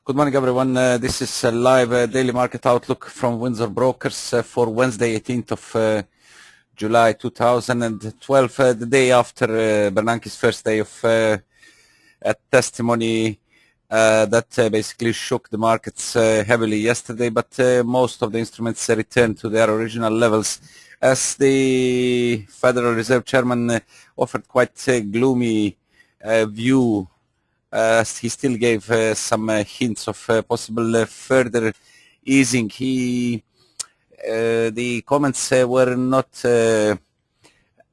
Good morning, everyone. This is a live daily market outlook from Windsor Brokers for Wednesday, 18th of July 2012, the day after Bernanke's first day of testimony that basically shook the markets heavily yesterday, but most of the instruments returned to their original levels as the Federal Reserve Chairman offered quite a gloomy view. He still gave some hints of possible further easing. The comments were not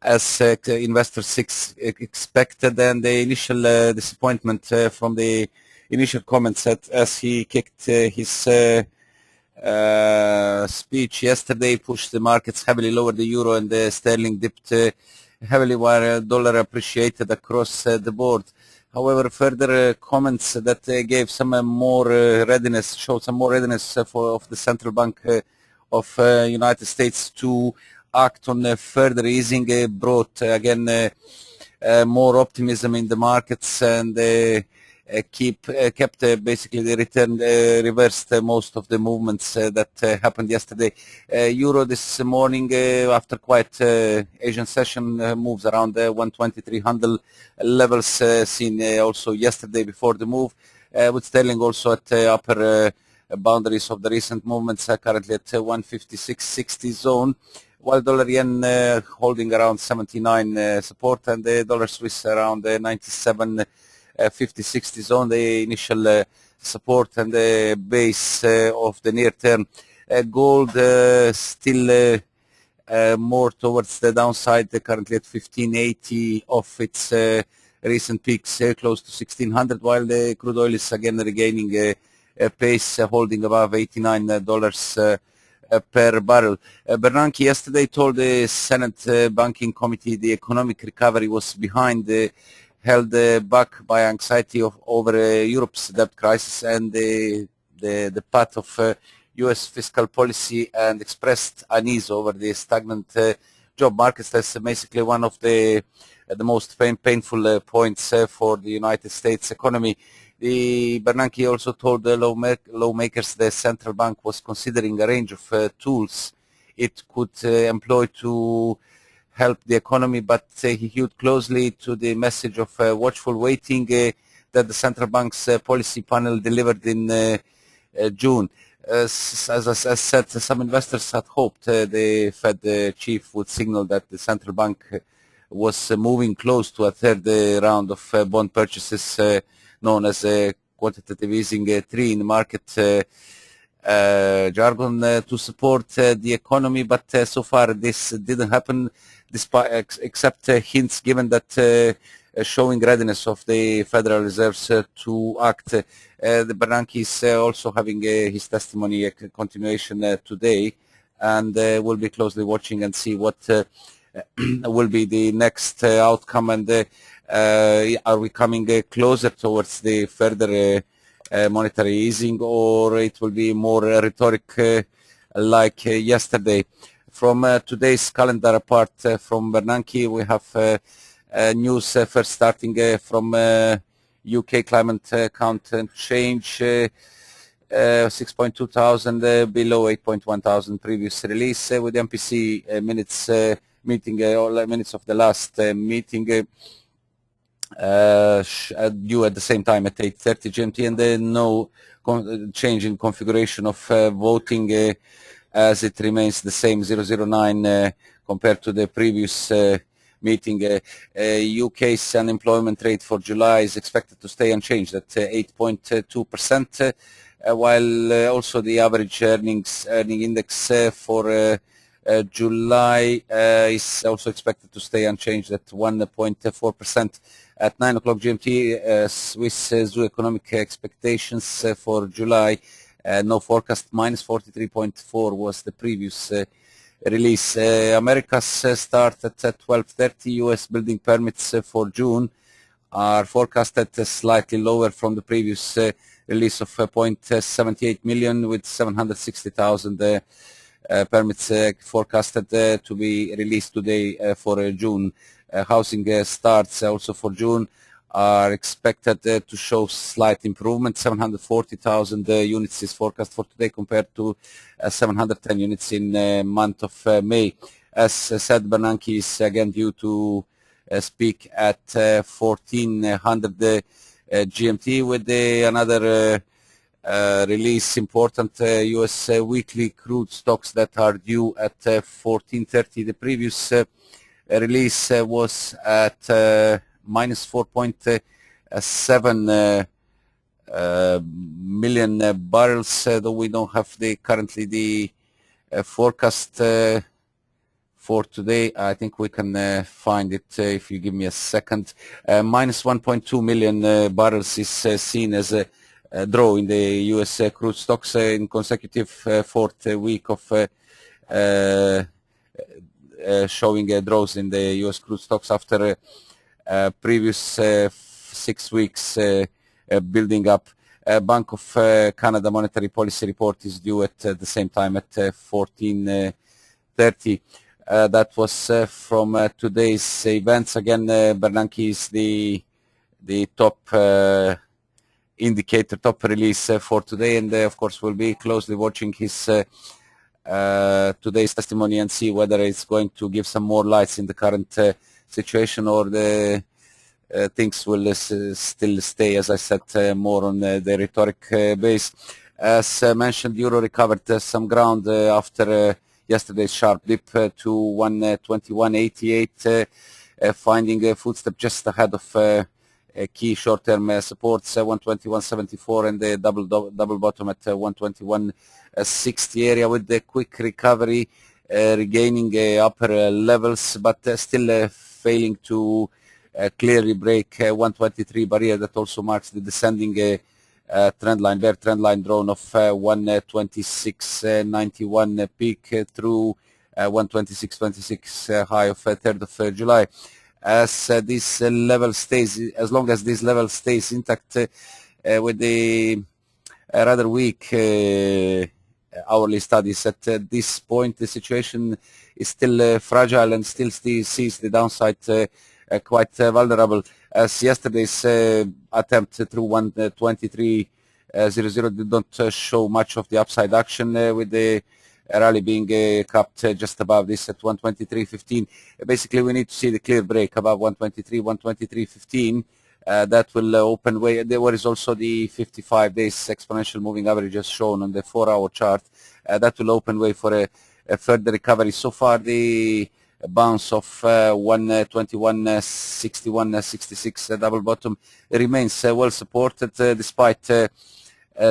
as investors expected, and the initial disappointment from the initial comments as he kicked his speech yesterday pushed the markets heavily lower. The euro and the sterling dipped heavily, while dollar appreciated across the board. However, further comments that gave some more readiness, showed some more readiness of the central bank of United States to act on further easing, brought again more optimism in the markets, and kept basically the return, reversed most of the movements that happened yesterday. Euro this morning, after quite Asian session, moves around 123 handle levels seen also yesterday before the move, with sterling also at upper boundaries of the recent movements, currently at 156.60 zone, while dollar yen holding around 79 support, and the dollar Swiss around 97 50-60 zone, the initial support and the base of the near term. Gold still more towards the downside, currently at 1580 off its recent peaks, close to 1600, while the crude oil is again regaining a pace, holding above $89 per barrel. Bernanke yesterday told the Senate Banking Committee the economic recovery was behind held back by anxiety over Europe's debt crisis and the path of U.S. fiscal policy, and expressed unease over the stagnant job markets. That's basically one of the most painful points for the United States economy. The Bernanke also told the lawmakers the central bank was considering a range of tools it could employ to help the economy, but he hewed closely to the message of watchful waiting that the central bank's policy panel delivered in June. As I said, some investors had hoped the Fed chief would signal that the central bank was moving close to a third round of bond purchases, known as quantitative easing 3 in the market jargon, to support the economy, but so far this didn't happen, despite except hints given that showing readiness of the Federal Reserves to act. The Bernanke is also having his testimony continuation today, and we'll be closely watching and see what will be the next outcome, and are we coming closer towards the further monetary easing, or it will be more rhetoric like yesterday. From today's calendar, apart from Bernanke, we have news first starting from UK climate count and change, 6.2 thousand, below 8.1 thousand previous release, with the MPC minutes meeting, minutes of the last meeting due at the same time at 8:30 GMT, and then no change in configuration of voting, as it remains the same 009 compared to the previous meeting. UK's unemployment rate for July is expected to stay unchanged at 8.2%, while also the average earning index for July is also expected to stay unchanged at 1.4%. At 9 o'clock GMT, Swiss zoo economic expectations for July, no forecast, minus 43.4 was the previous release. America's start at 12:30. US building permits for June are forecasted slightly lower from the previous release of 0.78 million, with 760,000 permits forecasted to be released today for June. Housing starts also for June are expected to show slight improvement. 740,000 units is forecast for today compared to 710 units in month of May. As said, Bernanke is again due to speak at 1400 GMT with another release important U.S. Weekly crude stocks that are due at 1430. The previous release was at minus 4.7 million barrels, though we don't have currently the forecast for today. I think we can find it if you give me a second. Minus 1.2 million barrels is seen as a draw in the U.S. crude stocks in consecutive fourth week of showing draws in the U.S. crude stocks after previous 6 weeks building up. Bank of Canada monetary policy report is due at the same time at 14:30. That was from today's events. Again, Bernanke is the top indicator, top release for today, and of course we'll be closely watching his today's testimony and see whether it's going to give some more lights in the current situation, or the things will still stay, as I said, more on the rhetoric base. As mentioned, euro recovered some ground after yesterday's sharp dip to 121.88, finding a footstep just ahead of key short-term supports 121.74 and the double bottom at 121.60 area, with the quick recovery regaining upper levels, but still failing to clearly break 123 barrier that also marks the descending trend line, bear trend line drawn of 126.91 peak through 126.26 high of 3rd of July. As this level stays, as long as this level stays intact with the rather weak hourly studies, at this point the situation is still fragile and still sees the downside quite vulnerable, as yesterday's attempt through 123.00 did not show much of the upside action, with the rally being capped just above this at 123.15. Basically, we need to see the clear break above 123.15. That will open way. There is also the 55 days exponential moving average as shown on the 4-hour chart. That will open way for a further recovery. So far, the bounce of 121.61.66 double bottom remains well supported, despite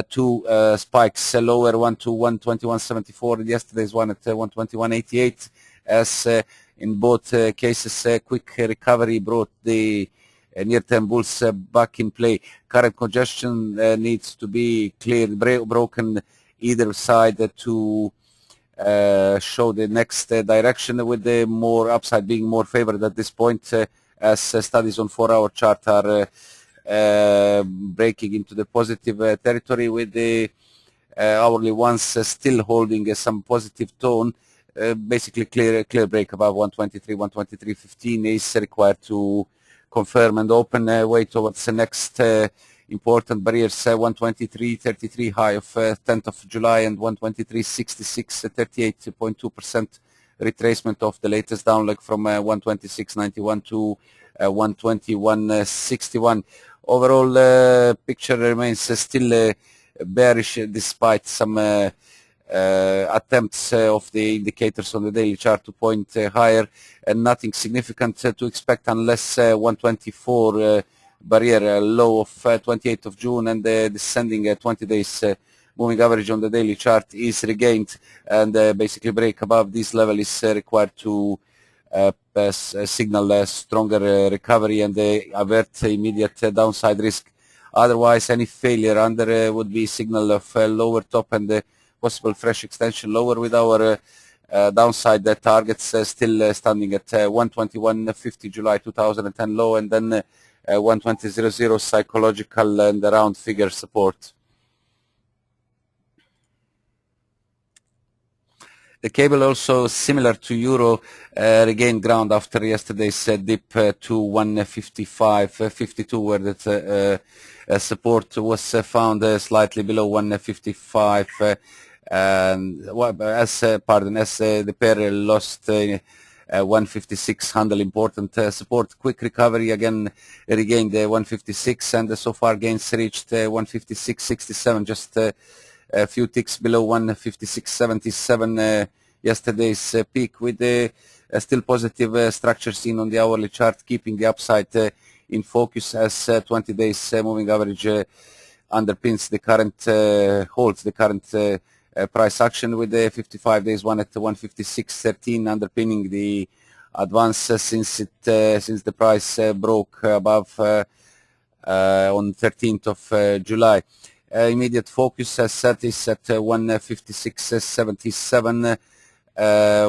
two spikes lower, one to 121.74 and yesterday's one at 121.88, as in both cases quick recovery brought the near-term bulls back in play. Current congestion needs to be cleared, broken either side to show the next direction, with the more upside being more favored at this point, as studies on 4-hour chart are breaking into the positive territory, with the hourly ones still holding some positive tone. Basically clear break above 123.15 is required to confirm and open way towards the next important barriers, 123.33 high of 10th of July and 123.66, 38.2% retracement of the latest down leg from 126.91 to 121.61. Overall picture remains still bearish, despite some attempts of the indicators on the daily chart to point higher, and nothing significant to expect unless 124 barrier low of 28th of June and the descending 20 days moving average on the daily chart is regained, and basically break above this level is required to signal a stronger recovery and avert immediate downside risk. Otherwise, any failure under would be signal of lower top and possible fresh extension lower, with our downside targets still standing at 121.50 July 2010 low, and then 120.00 psychological and round figure support. The cable also similar to euro regained ground after yesterday's dip to 155.52, where the support was found slightly below 155. And as the pair lost 156 handle important support. Quick recovery again regained 156, and so far gains reached 156.67, just a few ticks below 156.77 yesterday's peak, with still positive structure seen on the hourly chart, keeping the upside in focus as 20 days moving average underpins the current holds the current price action, with the 55 days one at 156.13 underpinning the advance since the price broke above on 13th of July. Immediate focus, as said, is at 156.77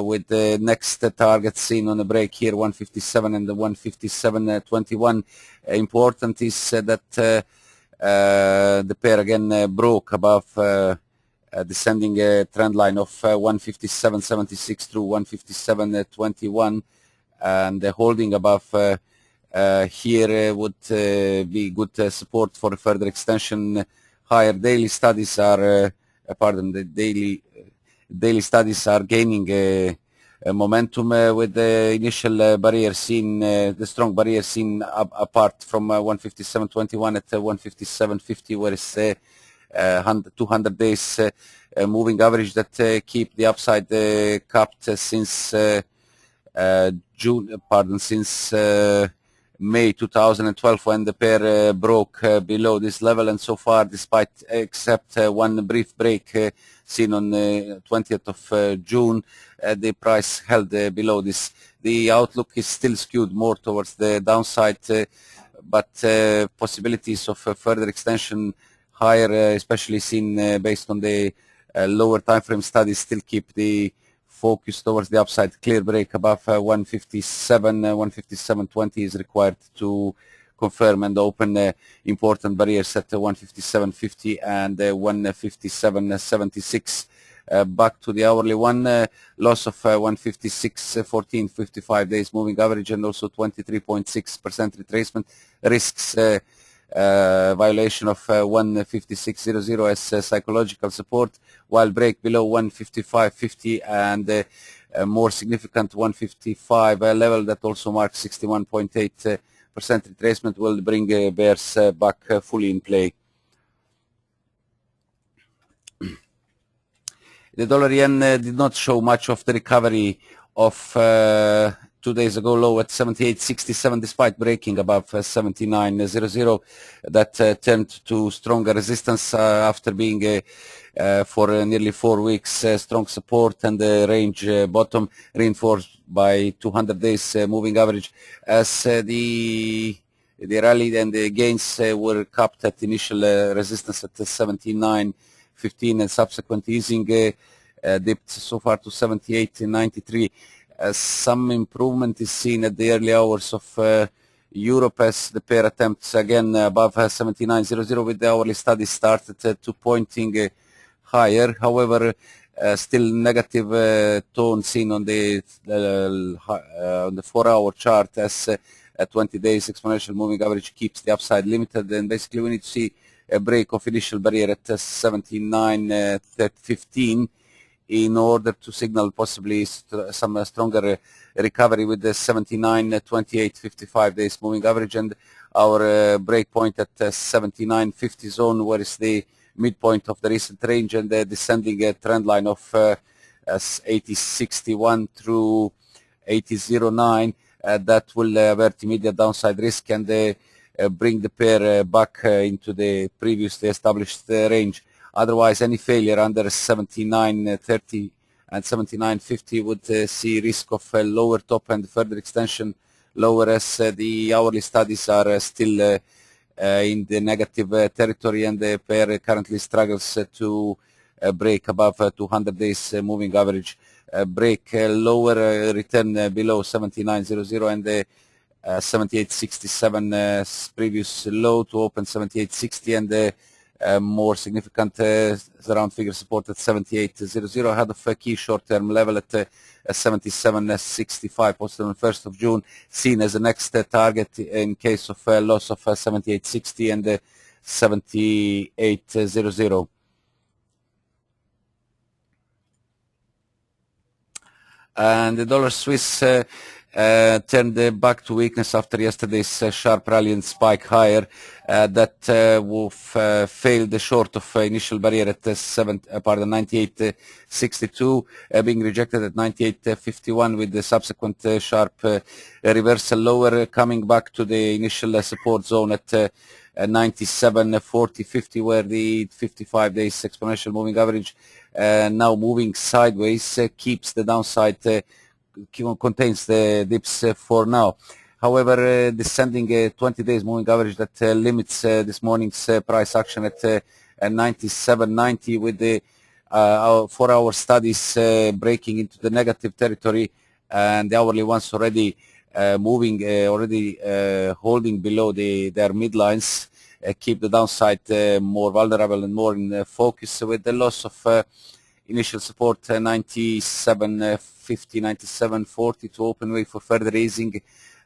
with the next target seen on the break here, 157 and the 157.21. Important is that the pair again broke above descending trend line of 157.76 through 157.21, and holding above here would be good support for further extension higher. Daily studies are daily studies are gaining momentum with the initial barrier seen, the strong barrier seen apart from 157.21 at 157.50, where it's 200 days moving average that keep the upside capped since since May 2012, when the pair broke below this level, and so far, despite except one brief break seen on 20th of June, the price held below this. The outlook is still skewed more towards the downside, but possibilities of further extension higher, especially seen based on the lower time frame studies, still keep the focus towards the upside. Clear break above 157.20 is required to confirm and open important barriers at 157.50 and 157.76. Back to the hourly one, loss of 156.14, 55 days moving average, and also 23.6% retracement risks. Violation of 156.00 as psychological support, while break below 155.50 and more significant 155 level that also marks 61.8% retracement will bring bears back fully in play. The dollar yen did not show much of the recovery of 2 days ago low at 78.67, despite breaking above 79.00. That turned to stronger resistance after being for nearly 4 weeks strong support and range bottom, reinforced by 200 days moving average, as the rally and the gains were capped at initial resistance at 79.15 and subsequent easing dipped so far to 78.93. Some improvement is seen at the early hours of Europe, as the pair attempts again above 79.00, with the hourly study started to pointing higher. However, still negative tone seen on the 4-hour chart, as 20 days exponential moving average keeps the upside limited, and basically we need to see a break of initial barrier at 79.15 in order to signal possibly some stronger recovery with the 79.28 55 days moving average, and our break point at 79.50 zone, where is the midpoint of the recent range, and the descending trend line of 80.61 through 80.09 that will avert immediate downside risk and bring the pair back into the previously established range. Otherwise, any failure under 79.30 and 79.50 would see risk of a lower top and further extension lower, as the hourly studies are still in the negative territory, and the pair currently struggles to break above 200 days moving average. Break lower, return below 79.00 and 78.67 previous low to open 78.60, and more significant round figure support at 78.00, ahead of a key short-term level at 77.65 posted on 1st of June, seen as the next target in case of loss of 78.60 and 78.00. And the dollar Swiss turned back to weakness after yesterday's sharp rally and spike higher that failed short of initial barrier at 98.62, being rejected at 98.51 with the subsequent sharp reversal lower, coming back to the initial support zone at 97.40.50, where the 55 days exponential moving average now moving sideways keeps the downside, contains the dips for now. However, descending 20 days moving average that limits this morning's price action at 97.90, with the 4-hour studies breaking into the negative territory, and the hourly ones already moving, holding below their midlines, keep the downside more vulnerable and more in focus, with the loss of initial support 97.50, 97.40 to open way for further easing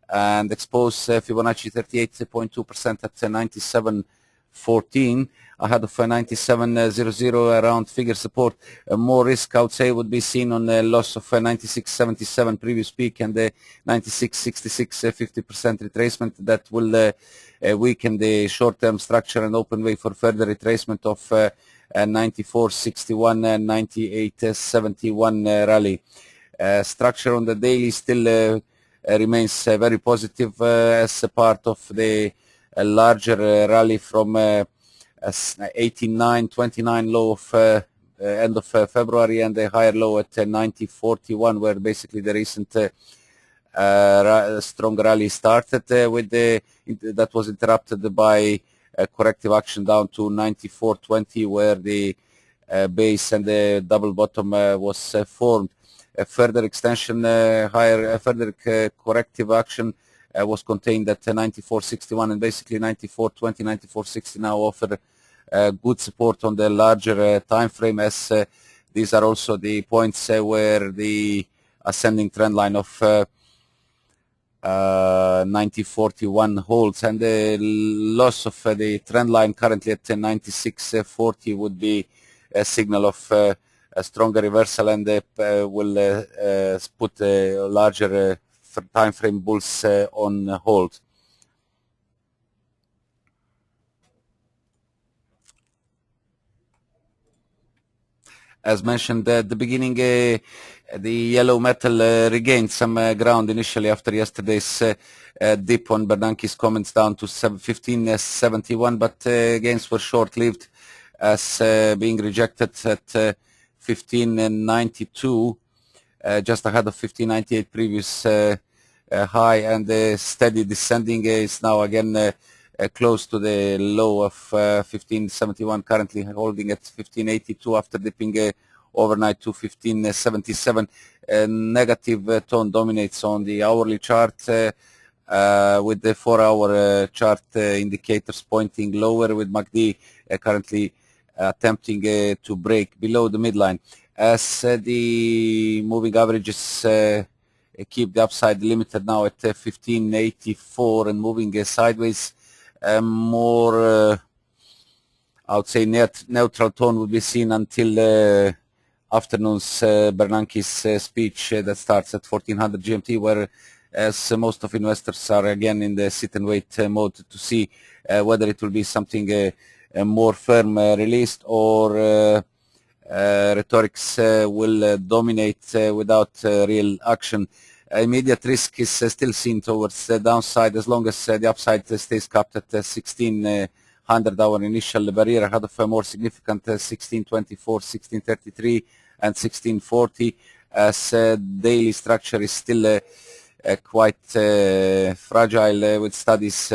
and expose Fibonacci 38.2% at 97.14, ahead of 97.00 around figure support. More risk, I would say, would be seen on the loss of 96.77 previous peak and the 96.66 50% retracement that will weaken the short-term structure and open way for further retracement of 94.61 and 98.71 rally. Structure on the daily still remains very positive as a part of the larger rally from 18.929 low of end of February and a higher low at 90.41, where basically the recent strong rally started with that was interrupted by corrective action down to 94.20, where the base and the double bottom was formed. A further extension, further corrective action was contained at 94.61, and basically 94.20, 94.60 now offer good support on the larger time frame, as these are also the points where the ascending trend line of 90.41 holds, and the loss of the trend line currently at 96.40 would be a signal of a stronger reversal, and will put larger time frame bulls on hold. As mentioned at the beginning, the yellow metal regained some ground initially after yesterday's dip on Bernanke's comments down to 15.71, but gains were short-lived, as being rejected at 15.92, just ahead of 15.98 previous high, and the steady descending is now again close to the low of 15.71, currently holding at 15.82 after dipping overnight to 15.77. Negative tone dominates on the hourly chart, with the 4-hour chart indicators pointing lower, with MACD currently attempting to break below the midline. As the moving averages keep the upside limited now at 15.84 and moving sideways, more I would say neutral tone will be seen until afternoon's Bernanke's speech that starts at 1400 GMT, where as most of investors are again in the sit and wait mode to see whether it will be something more firm released, or rhetorics will dominate without real action. Immediate risk is still seen towards the downside, as long as the upside stays capped at 1600 hour initial barrier, ahead of a more significant 1624, 1633 and 1640, as daily structure is still quite fragile, with studies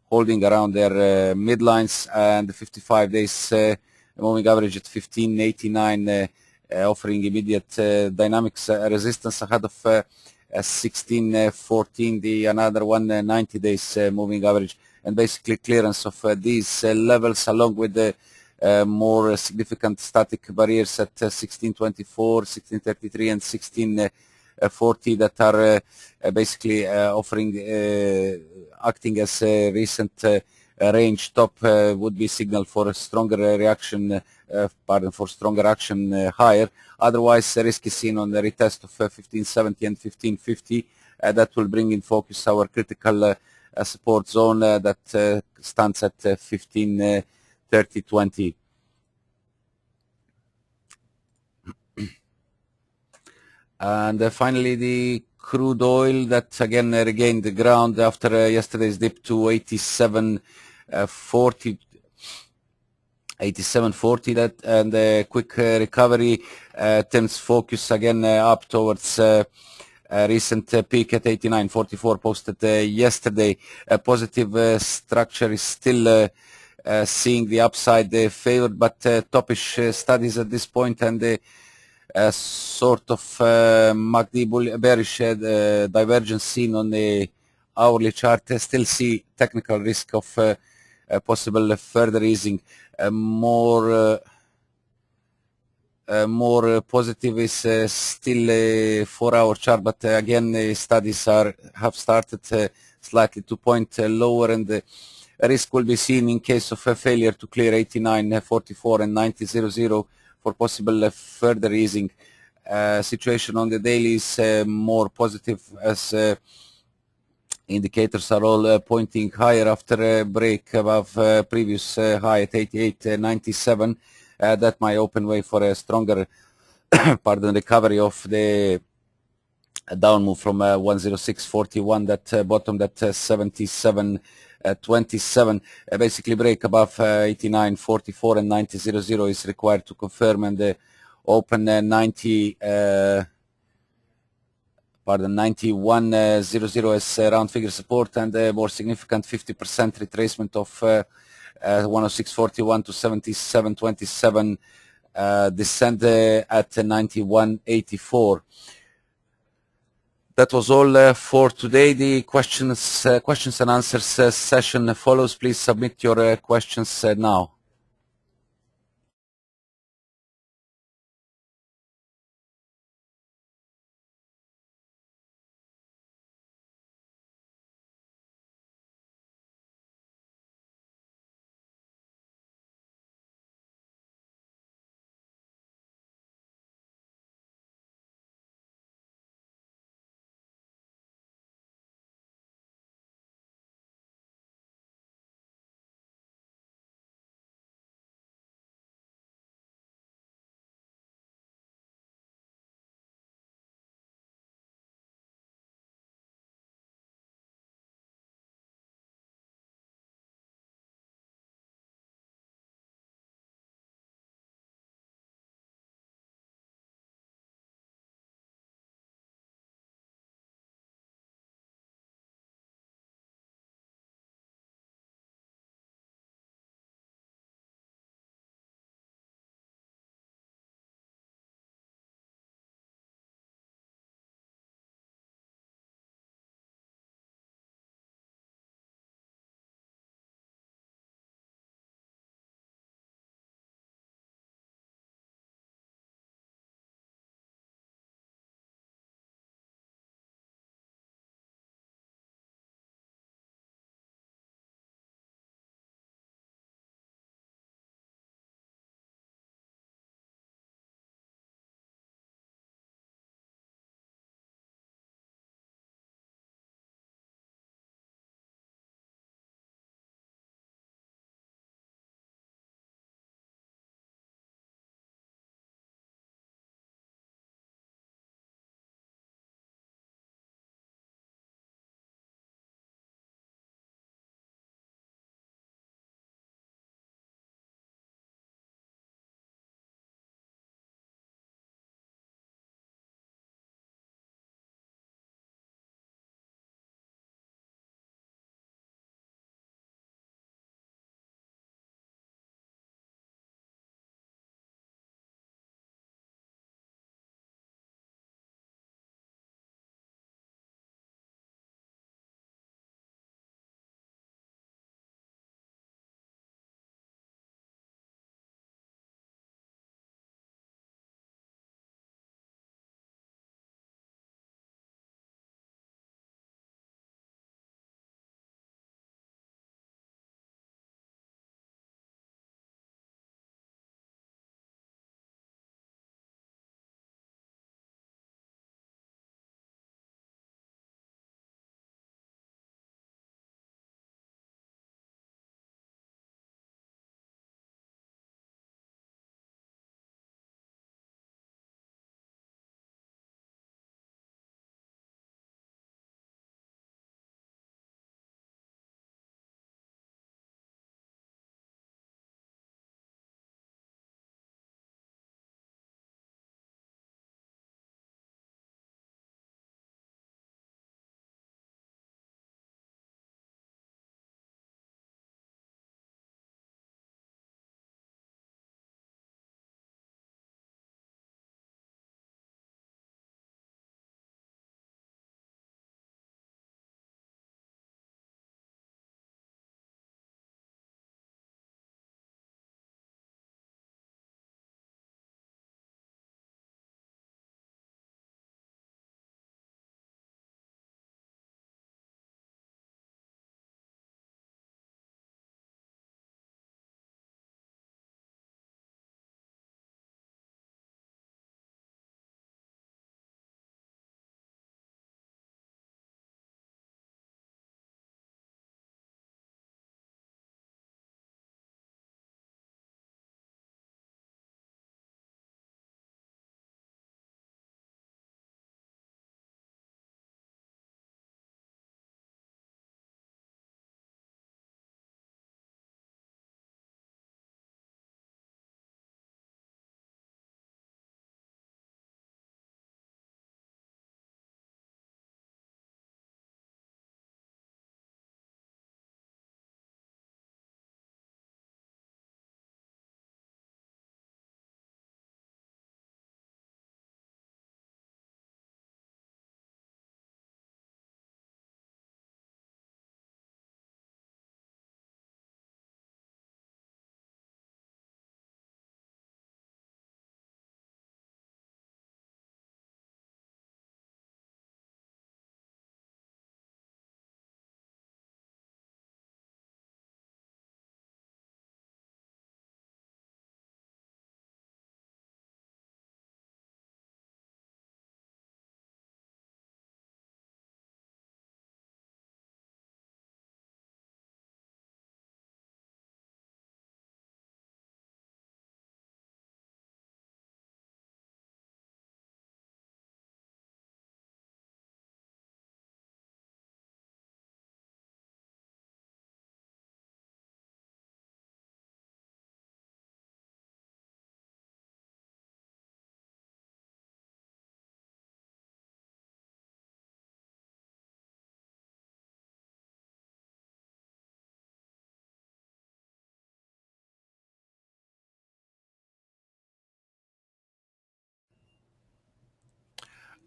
holding around their midlines, and the 55 days moving average at 1589 offering immediate dynamics resistance, ahead of 1614, the another 90 days moving average, and basically clearance of these levels, along with the more significant static barriers at 1624, 1633, and 1640 that are basically offering, acting as a recent range top would be signal for a stronger reaction, for stronger action higher. Otherwise, risk is seen on the retest of 1570 and 1550. That will bring in focus our critical support zone that stands at 1530.20. And finally, the crude oil that again regained the ground after yesterday's dip to 87.40. 87.40, that, and a quick recovery turns focus again up towards recent peak at 89.44 posted yesterday. A positive structure is still seeing the upside favored, but toppish studies at this point, and the sort of MACD bearish divergence seen on the hourly chart. Still see technical risk of possible further easing. More positive is still a 4-hour chart, but again studies have started slightly to point lower, and the risk will be seen in case of a failure to clear 89.44 and 90.00 for possible further easing. Situation on the daily is more positive, as indicators are all pointing higher after a break above previous high at 88.97. That might open way for a stronger recovery of the down move from 106.41 that bottomed at 77.27. Basically break above 89.44 and 90.00 is required to confirm, and open 91.00 as round figure support, and a more significant 50% retracement of 106.41 to 77.27, descend at 91.84. That was all for today. The questions and answers session follows. Please submit your questions now.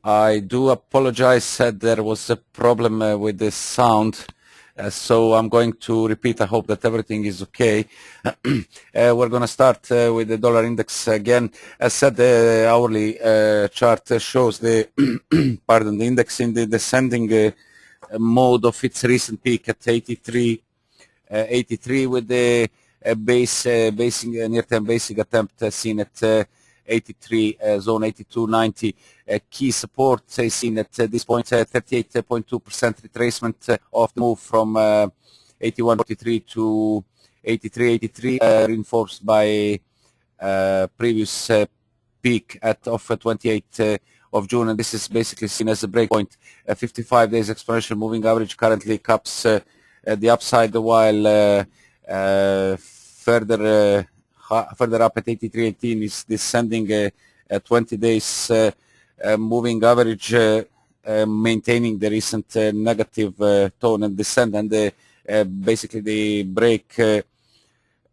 I do apologize. There was a problem with the sound, so I'm going to repeat. I hope that everything is okay. We're going to start with the dollar index again. As said, the hourly chart shows the pardon, the index in the descending mode of its recent peak at 83, 83 with the near-term basic attempt seen at 83, zone 82.90. Key support seen at this point, 38.2% retracement of the move from 81.43 to 83.83, reinforced by previous peak of 28 of June, and this is basically seen as a breakpoint. 55 days exponential moving average currently caps the upside, while further up at 83.18 is descending 20 days moving average, maintaining the recent negative tone and descent, and basically the break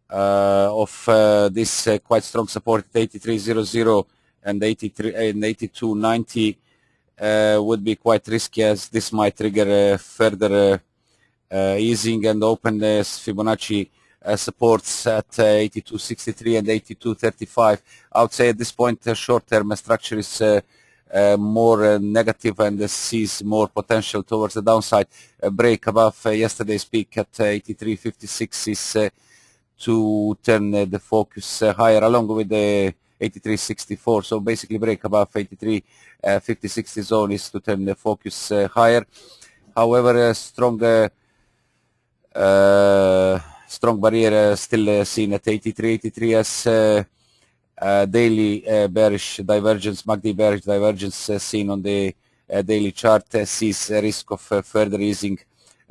of this quite strong support at 83.00 and 82.90 would be quite risky, as this might trigger further easing and open Fibonacci supports at 82.63 and 82.35. I would say at this point short-term structure is more negative and sees more potential towards the downside. A break above yesterday's peak at 83.56 is to turn the focus higher, along with the 83.64. So basically break above 83.50-60 zone is to turn the focus higher. However, strong barrier still seen at 83.83 as daily bearish divergence, MACD bearish divergence seen on the daily chart sees a risk of further easing.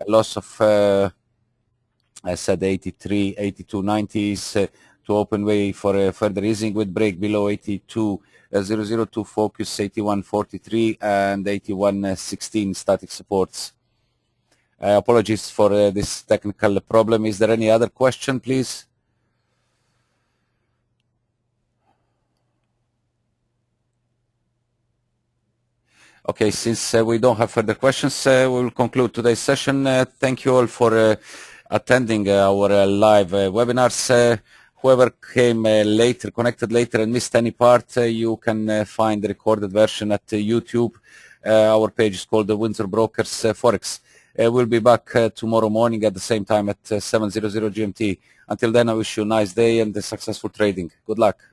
Loss of I said 82.90 is to open way for further easing, with break below 82.00 to focus 81.43 and 81.16 static supports. Apologies for this technical problem. Is there any other question, please? Okay, since we don't have further questions, we will conclude today's session. Thank you all for attending our live webinars. Whoever came connected later and missed any part, you can find the recorded version at YouTube. Our page is called the Windsor Brokers Forex. We'll be back tomorrow morning at the same time at 7:00 GMT. Until then, I wish you a nice day and successful trading. Good luck.